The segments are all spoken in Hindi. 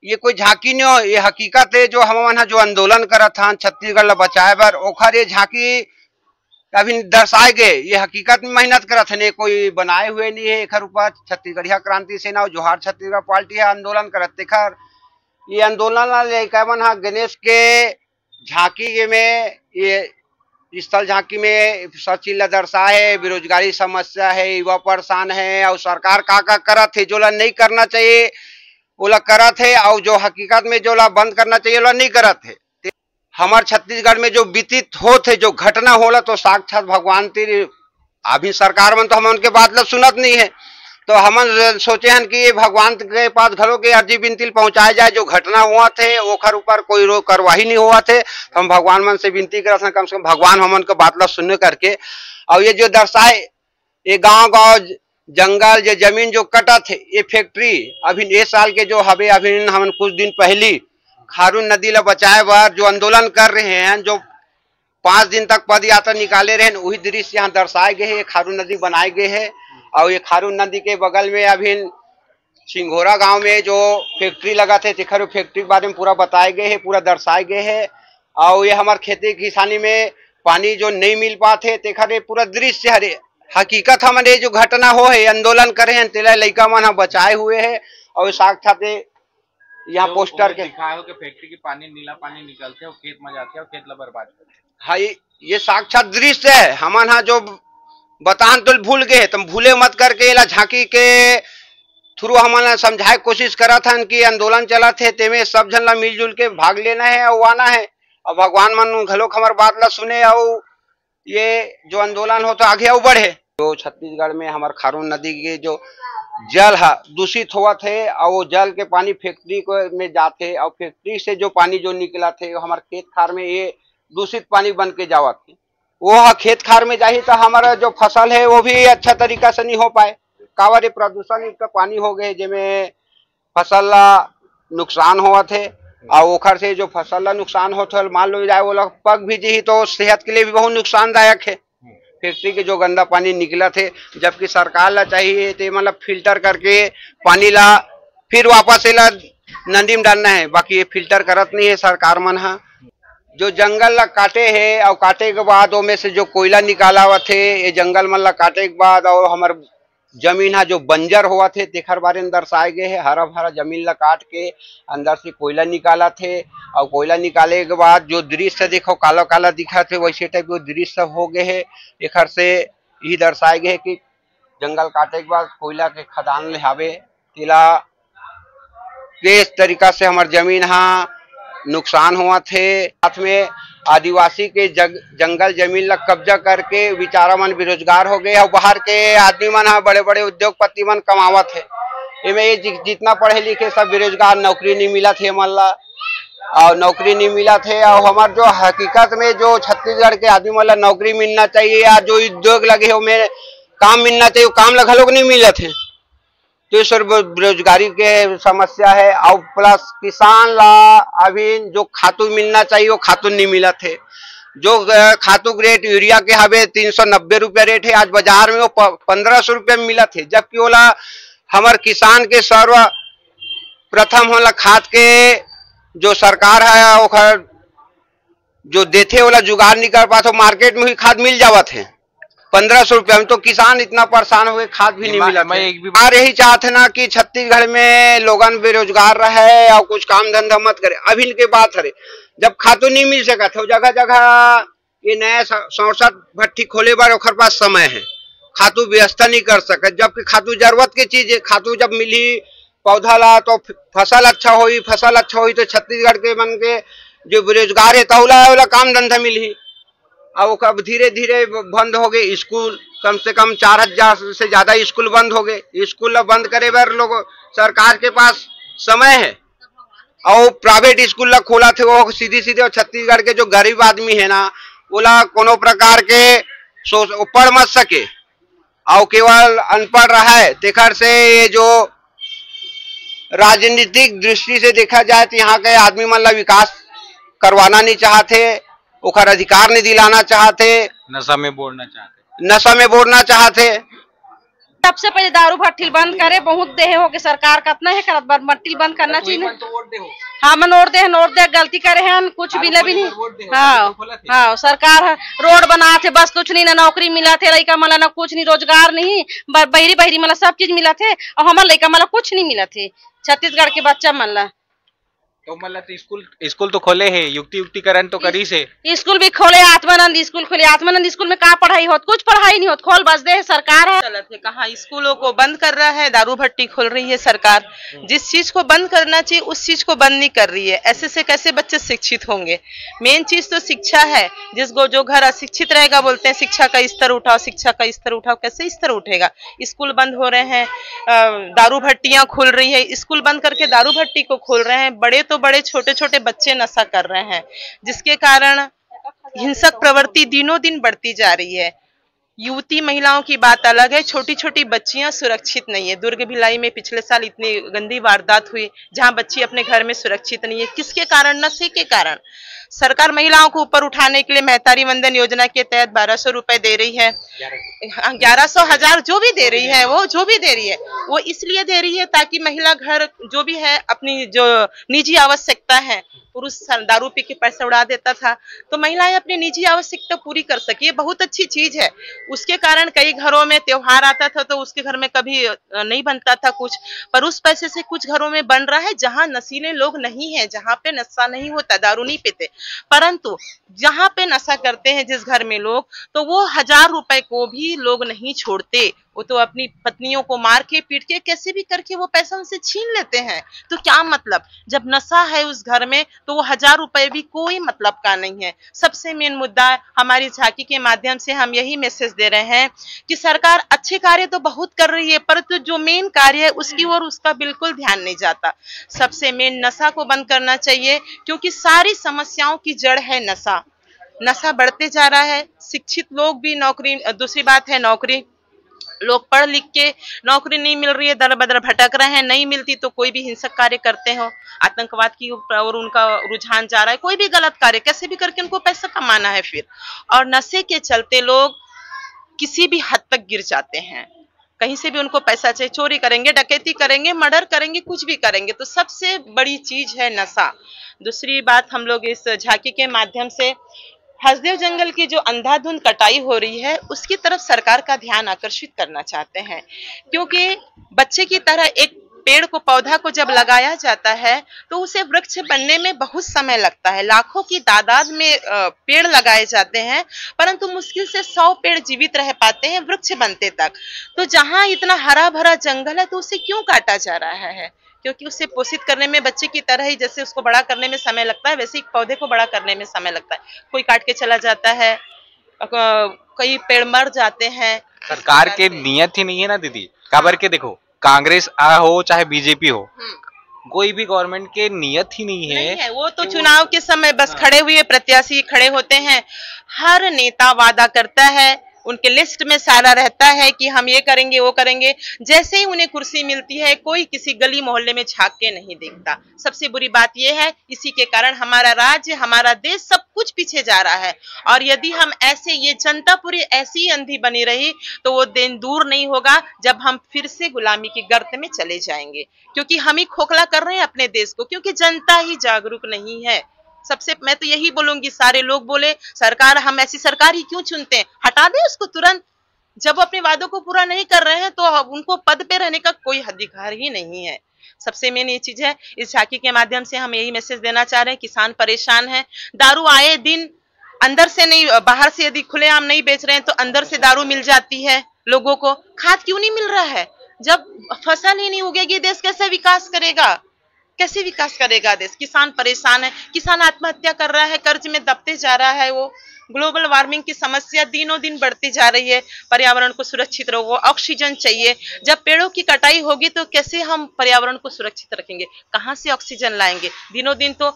ये कोई झांकी नहीं हो, ये हकीकत है। जो हम जो आंदोलन करत हन छत्तीसगढ़ ला बचाए बर, ओखर ये झांकी अभी दर्शाए गए। ये हकीकत में मेहनत करत हन, कोई बनाए हुए नहीं है। एकर ऊपर छत्तीसगढ़िया क्रांति सेना और जोहार छत्तीसगढ़ पार्टी है आंदोलन करत। तेखर ये आंदोलन लइका मन ह गणेश के झांकी में, ये स्थल झांकी में सब चीज ला दर्शाए है। बेरोजगारी समस्या है, युवा परेशान है, और सरकार का करत है। जो ला नहीं करना चाहिए ओला करत है, और जो हकीकत में जो ला बंद करना चाहिए ओला नहीं करत है। हमार छत्तीसगढ़ में जो बीतित होते, जो घटना होला, तो साक्षात भगवान तेरी अभी सरकार मन तो हम उनके बात ला सुनत नहीं है। तो हम सोचे हन कि ये भगवान के पास घरों के अर्जी विनती पहुंचाया जाए। जो घटना हुआ थे ओखर ऊपर कोई कार्रवाई नहीं हुआ थे, तो हम भगवान मन से विनती करत हन कम से कम भगवान हमन के बात ला सुनने करके। और ये जो दर्शाए ये गांव जंगल जो जमीन जो कटा थे, ये फैक्ट्री अभी ये साल के जो हवे, अभी हम कुछ दिन पहली खारून नदी ला बचाए बर जो आंदोलन कर रहे हैं, जो 5 दिन तक पद यात्रा निकाले रहे, वही दृश्य यहाँ दर्शाए गए है। खारून नदी बनाए गए है, और ये खारून नदी के बगल में अभी सिंघोरा गांव में जो फैक्ट्री लगा थे, तेखर फैक्ट्री के बारे में पूरा बताए गए है, पूरा दर्शाए गए है। और ये हमारे खेती किसानी में पानी जो नहीं मिल पाते, तेखर पूरा दृश्य हरे हकीकत हमारे जो घटना हो है आंदोलन करे हैं, तेला लइका मन बचाए हुए है। और साक्षात यहाँ पोस्टर के दिखाओ कि फैक्ट्री की पानी, नीला पानी निकलते हैं, खेत में जाते हैं और खेत ला बर्बाद करते हैं। हाँ, ये साक्षात दृश्य है। हम जो बतान तो भूल गए, तुम भूले मत करके इला झांकी के थ्रू हम समझाए कोशिश करा था कि आंदोलन चला थे, तेमें सब जन ला मिलजुल के भाग लेना है और आना है। और भगवान मन घलोक हमार बात ला सुने, और ये जो आंदोलन हो तो आगे और बढ़े। जो छत्तीसगढ़ में हमारे खारून नदी के जो जल है दूषित हुआ थे, और वो जल के पानी फैक्ट्री को में जाते, और फैक्ट्री से जो पानी जो निकला थे हमारे खेत खार में ये दूषित पानी बन के जावा थे। वो खेत खार में जाही तो हमारा जो फसल है वो भी अच्छा तरीका से नहीं हो पाए। कावर प्रदूषण युक्त पानी हो गए, जिसमें फसल ला नुकसान हुआ थे, और ओखर से जो फसल ला नुकसान होता है, मान लो जाए वो लोग पग भी जी तो सेहत के लिए भी बहुत नुकसानदायक है। फैक्ट्री के जो गंदा पानी निकला थे, जबकि सरकार ला चाहिए तो मतलब फिल्टर करके पानी ला फिर वापस नदी में डालना है, बाकी ये फिल्टर करत नहीं है सरकार मन हा। जो जंगल ला काटे है, और काटे के बाद में से जो कोयला निकाला हुआ थे, ये जंगल मन ला काटे के बाद और हमार जमीन है जो बंजर हुआ थे, तेखर बारे में दर्शाए गए है। हरा भरा जमीन ला काट के अंदर से कोयला निकाला थे, और कोयला निकाले के बाद जो दृश्य देखो काला काला दिखा थे, वैसे टाइप के दृश्य हो गए है। एखर से यही दर्शाए गए है कि जंगल काटे के बाद कोयला के खदान ले हावे, तिला किस तरीका से हमार जमीन नुकसान हुआ थे। साथ में आदिवासी के जंगल जमीन ला कब्जा करके बेचारा मन बेरोजगार हो गए, और बाहर के आदमी मन बड़े बड़े उद्योगपति मन कमावत है। इनमें ये जितना पढ़े लिखे सब बेरोजगार, नौकरी नहीं मिला थे मन ला, और नौकरी नहीं मिला थे। और हमारे जो हकीकत में जो छत्तीसगढ़ के आदमी मन ला नौकरी मिलना चाहिए, या जो उद्योग लगे हो में काम मिलना चाहिए, काम लगा लोग नहीं मिले थे। तो इस बेरोजगारी के समस्या है, और प्लस किसान ला अभी जो खातू मिलना चाहिए वो खातू नहीं मिला थे। जो खातू रेट यूरिया के हवे 390 रुपया रेट है, आज बाजार में वो 1500 रुपया में मिला थे। जबकि ओला हमार किसान के सर्व प्रथम होला खाद के जो सरकार है वो जो देते ओला जुगाड़ नहीं कर पाते, मार्केट में ही खाद मिल जावा थे 1500 रुपया में। तो किसान इतना परेशान हुए, खाद भी नहीं मिला। मैं यही चाहते ना कि छत्तीसगढ़ में लोगन बेरोजगार रहे और कुछ काम धंधा मत करे। अभी इनके बात है, जब खातू नहीं मिल सका था, जगह जगह ये नया 67 भट्टी खोले बार ओखर पास समय है, खातू व्यवस्था नहीं कर सके। जबकि खातू जरूरत की चीज है, खातू जब मिली पौधा ला तो फसल अच्छा हुई, फसल अच्छा हुई तो छत्तीसगढ़ के मन के जो बेरोजगार है तहुला काम धंधा मिली। अब कब धीरे धीरे बंद हो गए स्कूल, कम से कम 4000 से ज्यादा स्कूल बंद हो गए। स्कूल बंद करे बार लोग सरकार के पास समय है, और प्राइवेट स्कूल खोला थे वो सीधी सीधे। और छत्तीसगढ़ के जो गरीब आदमी है ना, बोला कोनो प्रकार के पढ़ मत सके, और केवल अनपढ़ रहा है। तेखर से ये जो राजनीतिक दृष्टि से देखा जाए तो यहाँ के आदमी मन ला विकास करवाना नहीं चाहते, ओखर अधिकार नहीं दिलाना चाहते, नशा में बोलना चाहते। सबसे पहले दारू भट्टी बंद करे, बहुत देह हो के सरकार कितना है करत बार मट्टी बंद करना चाहिए ना। हाँ मन नोट दे गलती करे हैं, कुछ मिले भी नहीं। हाँ सरकार रोड बना थे, बस कुछ नहीं ना नौकरी मिला थे लड़का मला, ना कुछ नहीं, रोजगार नहीं, बहरी बहरी मला सब चीज मिला थे, और हमारे लड़का मला कुछ नहीं मिला थे। छत्तीसगढ़ के बच्चा मला तो मतलब स्कूल तो खोले है, युक्तिकरण तो करी से स्कूल भी खोले, आत्मानंद स्कूल खोले। आत्मानंद स्कूल में कहाँ पढ़ाई होत, कुछ पढ़ाई नहीं होत, खोल बस दे सरकार है। गलत है, कहाँ स्कूलों को बंद कर रहा है, दारू भट्टी खोल रही है सरकार। जिस चीज को बंद करना चाहिए उस चीज को बंद नहीं कर रही है। ऐसे से कैसे बच्चे शिक्षित होंगे? मेन चीज तो शिक्षा है। जिसको जो घर अशिक्षित रहेगा बोलते हैं शिक्षा का स्तर उठाओ, शिक्षा का स्तर उठाओ, कैसे स्तर उठेगा? स्कूल बंद हो रहे हैं, दारू भट्टियां खुल रही है, स्कूल बंद करके दारू भट्टी को खोल रहे हैं। बड़े तो बड़े छोटे छोटे बच्चे नशा कर रहे हैं, जिसके कारण हिंसक प्रवृत्ति दिनों दिन बढ़ती जा रही है। युवती महिलाओं की बात अलग है, छोटी छोटी बच्चियां सुरक्षित नहीं है। दुर्ग भिलाई में पिछले साल इतनी गंदी वारदात हुई जहां बच्ची अपने घर में सुरक्षित नहीं है। किसके कारण? नशे के कारण। सरकार महिलाओं को ऊपर उठाने के लिए महतारी वंदन योजना के तहत 1200 रुपए दे रही है, 1100 1000 जो भी दे रही है, वो जो भी दे रही है वो इसलिए दे रही है ताकि महिला घर जो भी है अपनी जो निजी आवश्यकता है, पुरुष दारू पी के पैसा उड़ा देता था तो महिलाएं अपनी निजी आवश्यकता पूरी कर सकी। ये बहुत अच्छी चीज है। उसके कारण कई घरों में त्योहार आता था तो उसके घर में कभी नहीं बनता था कुछ, पर उस पैसे से कुछ घरों में बन रहा है जहां नशीले लोग नहीं है, जहां पे नशा नहीं होता, दारू नहीं पीते। परंतु जहां पे नशा करते हैं जिस घर में लोग, तो वो 1000 रुपए को भी लोग नहीं छोड़ते। वो तो अपनी पत्नियों को मार के पीट के कैसे भी करके वो पैसा उनसे छीन लेते हैं। तो क्या मतलब? जब नशा है उस घर में तो वो 1000 रुपए भी कोई मतलब का नहीं है। सबसे मेन मुद्दा हमारी झांकी के माध्यम से हम यही मैसेज दे रहे हैं कि सरकार अच्छे कार्य तो बहुत कर रही है, परंतु जो मेन कार्य है उसकी ओर उसका बिल्कुल ध्यान नहीं जाता। सबसे मेन नशा को बंद करना चाहिए, क्योंकि सारी समस्याओं की जड़ है नशा। नशा बढ़ते जा रहा है, शिक्षित लोग भी नौकरी, दूसरी बात है नौकरी, लोग पढ़ लिख के नौकरी नहीं मिल रही है, दर बदर भटक रहे हैं, नहीं मिलती तो कोई भी हिंसक कार्य करते हो, आतंकवाद की और उनका रुझान जा रहा है, कोई भी गलत कार्य कैसे भी करके उनको पैसा कमाना है फिर। और नशे के चलते लोग किसी भी हद तक गिर जाते हैं, कहीं से भी उनको पैसा चाहिए, चोरी करेंगे, डकैती करेंगे, मर्डर करेंगे, कुछ भी करेंगे। तो सबसे बड़ी चीज है नशा। दूसरी बात, हम लोग इस झांकी के माध्यम से हसदेव जंगल की जो अंधाधुंध कटाई हो रही है उसकी तरफ सरकार का ध्यान आकर्षित करना चाहते हैं, क्योंकि बच्चे की तरह एक पेड़ को, पौधा को जब लगाया जाता है तो उसे वृक्ष बनने में बहुत समय लगता है। लाखों की तादाद में पेड़ लगाए जाते हैं, परंतु मुश्किल से 100 पेड़ जीवित रह पाते हैं वृक्ष बनते तक। तो जहां इतना हरा भरा जंगल है तो उसे क्यों काटा जा रहा है? क्योंकि उसे पोषित करने में बच्चे की तरह ही जैसे उसको बड़ा करने में समय लगता है, वैसे ही पौधे को बड़ा करने में समय लगता है। कोई काट के चला जाता है, कई पेड़ मर जाते हैं। सरकार के नियत ही नहीं है ना दीदी, काबर के देखो कांग्रेस हो चाहे बीजेपी हो, कोई भी गवर्नमेंट के नियत ही नहीं है। वो तो चुनाव के समय बस खड़े हुए प्रत्याशी खड़े होते हैं। हर नेता वादा करता है, उनके लिस्ट में सारा रहता है कि हम ये करेंगे वो करेंगे, जैसे ही उन्हें कुर्सी मिलती है कोई किसी गली मोहल्ले में झांक के नहीं देखता। सबसे बुरी बात यह है, इसी के कारण हमारा राज्य, हमारा देश सब कुछ पीछे जा रहा है। और यदि हम ऐसे, ये जनता पूरी ऐसी अंधी बनी रही तो वो दिन दूर नहीं होगा जब हम फिर से गुलामी की गर्त में चले जाएंगे, क्योंकि हम ही खोखला कर रहे हैं अपने देश को, क्योंकि जनता ही जागरूक नहीं है। सबसे मैं तो यही बोलूंगी, सारे लोग बोले सरकार, हम ऐसी सरकार ही क्यों चुनते हैं, हटा दे उसको तुरंत। जब वो अपने वादों को पूरा नहीं कर रहे हैं तो उनको पद पे रहने का कोई अधिकार ही नहीं है। सबसे मेन ये चीज है। इस झांकी के माध्यम से हम यही मैसेज देना चाह रहे हैं, किसान परेशान है, दारू आए दिन अंदर से नहीं, बाहर से यदि खुलेआम नहीं बेच रहे हैं तो अंदर से दारू मिल जाती है लोगों को। खाद क्यों नहीं मिल रहा है? जब फसल ही नहीं उगेगी देश कैसे विकास करेगा? कैसे विकास करेगा देश? किसान परेशान है, किसान आत्महत्या कर रहा है, कर्ज में दबते जा रहा है। वो ग्लोबल वार्मिंग की समस्या दिनों दिन बढ़ती जा रही है। पर्यावरण को सुरक्षित रखो, ऑक्सीजन चाहिए। जब पेड़ों की कटाई होगी तो कैसे हम पर्यावरण को सुरक्षित रखेंगे? कहाँ से ऑक्सीजन लाएंगे? दिनों दिन तो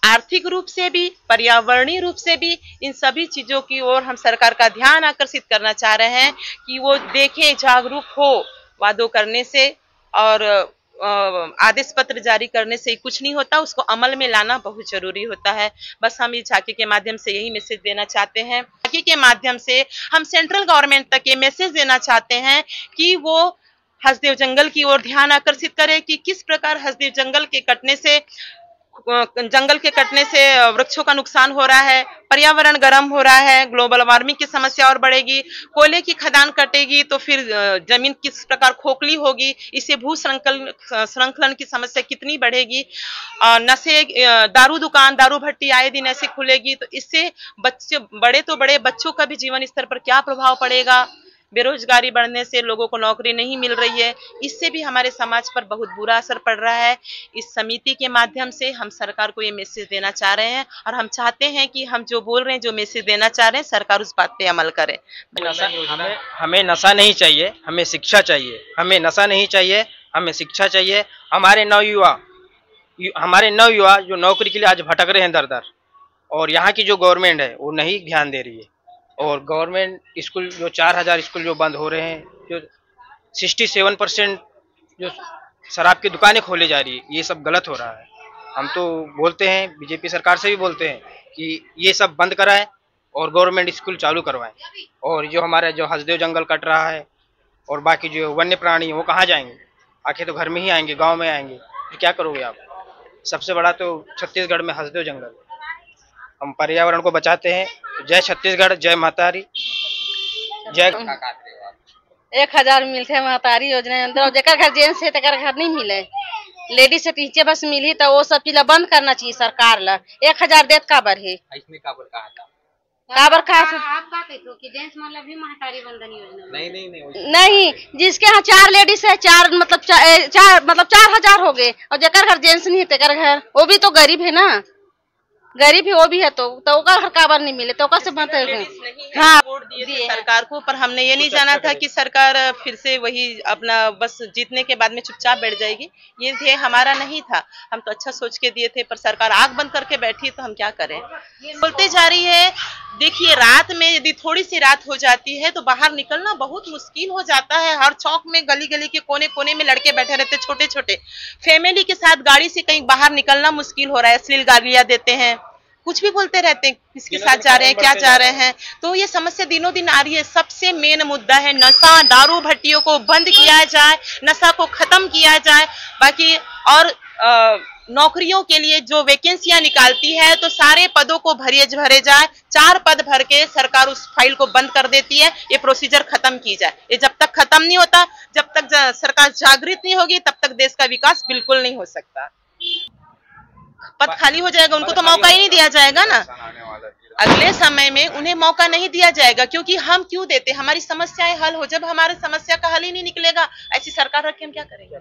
आर्थिक रूप से भी, पर्यावरणीय रूप से भी, इन सभी चीजों की ओर हम सरकार का ध्यान आकर्षित करना चाह रहे हैं कि वो देखें, जागरूक हो वादों करने से और आदेश पत्र जारी करने से कुछ नहीं होता, उसको अमल में लाना बहुत जरूरी होता है। बस हम इस झांकी के माध्यम से यही मैसेज देना चाहते हैं। झांकी के माध्यम से हम सेंट्रल गवर्नमेंट तक ये मैसेज देना चाहते हैं कि वो हसदेव जंगल की ओर ध्यान आकर्षित करे कि किस प्रकार हसदेव जंगल के कटने से वृक्षों का नुकसान हो रहा है, पर्यावरण गर्म हो रहा है, ग्लोबल वार्मिंग की समस्या और बढ़ेगी, कोयले की खदान कटेगी तो फिर जमीन किस प्रकार खोखली होगी, इससे भू श्रृंखलन की समस्या कितनी बढ़ेगी, नशे, दारू दुकान, दारू भट्टी आए दिन ऐसे खुलेगी तो इससे बड़े बच्चों का भी जीवन स्तर पर क्या प्रभाव पड़ेगा। बेरोजगारी बढ़ने से लोगों को नौकरी नहीं मिल रही है, इससे भी हमारे समाज पर बहुत बुरा असर पड़ रहा है। इस समिति के माध्यम से हम सरकार को ये मैसेज देना चाह रहे हैं और हम चाहते हैं कि हम जो बोल रहे हैं, जो मैसेज देना चाह रहे हैं, सरकार उस बात पे अमल करे। हमें नशा नहीं चाहिए, हमें शिक्षा चाहिए। हमें नशा नहीं चाहिए, हमें शिक्षा चाहिए। हमारे नवयुवा जो नौकरी के लिए आज भटक रहे हैं दर दर, और यहाँ की जो गवर्नमेंट है वो नहीं ध्यान दे रही है। और गवर्नमेंट स्कूल जो 4000 स्कूल जो बंद हो रहे हैं, जो 67% जो शराब की दुकानें खोले जा रही है, ये सब गलत हो रहा है। हम तो बोलते हैं, बीजेपी सरकार से भी बोलते हैं कि ये सब बंद कराएं और गवर्नमेंट स्कूल चालू करवाएं। और जो हमारा जो हसदेव जंगल कट रहा है और बाकी जो वन्य प्राणी वो कहाँ जाएंगे? आखिर तो घर में ही आएंगे, गाँव में आएंगे, फिर क्या करोगे आप? सबसे बड़ा तो छत्तीसगढ़ में हसदेव जंगल। हम पर्यावरण को बचाते हैं। जय छत्तीसगढ़, जय महतारी, जय। 1000 मिलते महतारी योजना अंदर, और जेकर घर जेंट्स है तेकर घर नहीं मिले, लेडीज से नीचे बस मिली, तो वो सब चीज बंद करना चाहिए सरकार ला। 1000 देत काबर है, इसमें काबर कहा था, काबर कहा आप का कहते हो कि जेंट्स मतलब भी महतारी बंधन योजना? नहीं, जिसके यहाँ 4 लेडीज है, 4 मतलब 4000 हो गए, और जेकर घर जेंट्स नहीं है तेकर घर, वो भी तो गरीब है ना, गरीब है वो भी है, तो घर काबर नहीं मिले, तो कैसे बनते हैं? हाँ, वोट दिए सरकार को, पर हमने ये नहीं जाना था कि सरकार फिर से वही अपना बस जीतने के बाद में चुपचाप बैठ जाएगी। ये ध्येय हमारा नहीं था, हम तो अच्छा सोच के दिए थे, पर सरकार आंख बंद करके बैठी तो हम क्या करें। बोलते जा रही है। देखिए, रात में यदि थोड़ी सी रात हो जाती है तो बाहर निकलना बहुत मुश्किल हो जाता है। हर चौक में, गली गली के कोने कोने में लड़के बैठे रहते, छोटे छोटे, फैमिली के साथ गाड़ी से कहीं बाहर निकलना मुश्किल हो रहा है। अश्लील गालियां देते हैं, कुछ भी बोलते रहते हैं, किसके साथ जा रहे हैं, क्या जा रहे हैं। तो ये समस्या दिनों दिन आ रही है। सबसे मेन मुद्दा है नशा, दारू भट्टियों को बंद किया जाए, नशा को खत्म किया जाए। बाकी और नौकरियों के लिए जो वैकेंसियां निकालती है तो सारे पदों को भरे जाए। 4 पद भर के सरकार उस फाइल को बंद कर देती है। ये प्रोसीजर खत्म की जाए। ये जब तक खत्म नहीं होता, जब तक सरकार जागृत नहीं होगी, तब तक देश का विकास बिल्कुल नहीं हो सकता। पद खाली हो जाएगा, उनको तो मौका ही नहीं दिया जाएगा ना। अगले समय में उन्हें मौका नहीं दिया जाएगा, क्योंकि हम क्यों देते? हमारी समस्याएं हल हो, जब हमारी समस्या का हल ही नहीं निकलेगा, ऐसी सरकार रख के हम क्या करेंगे?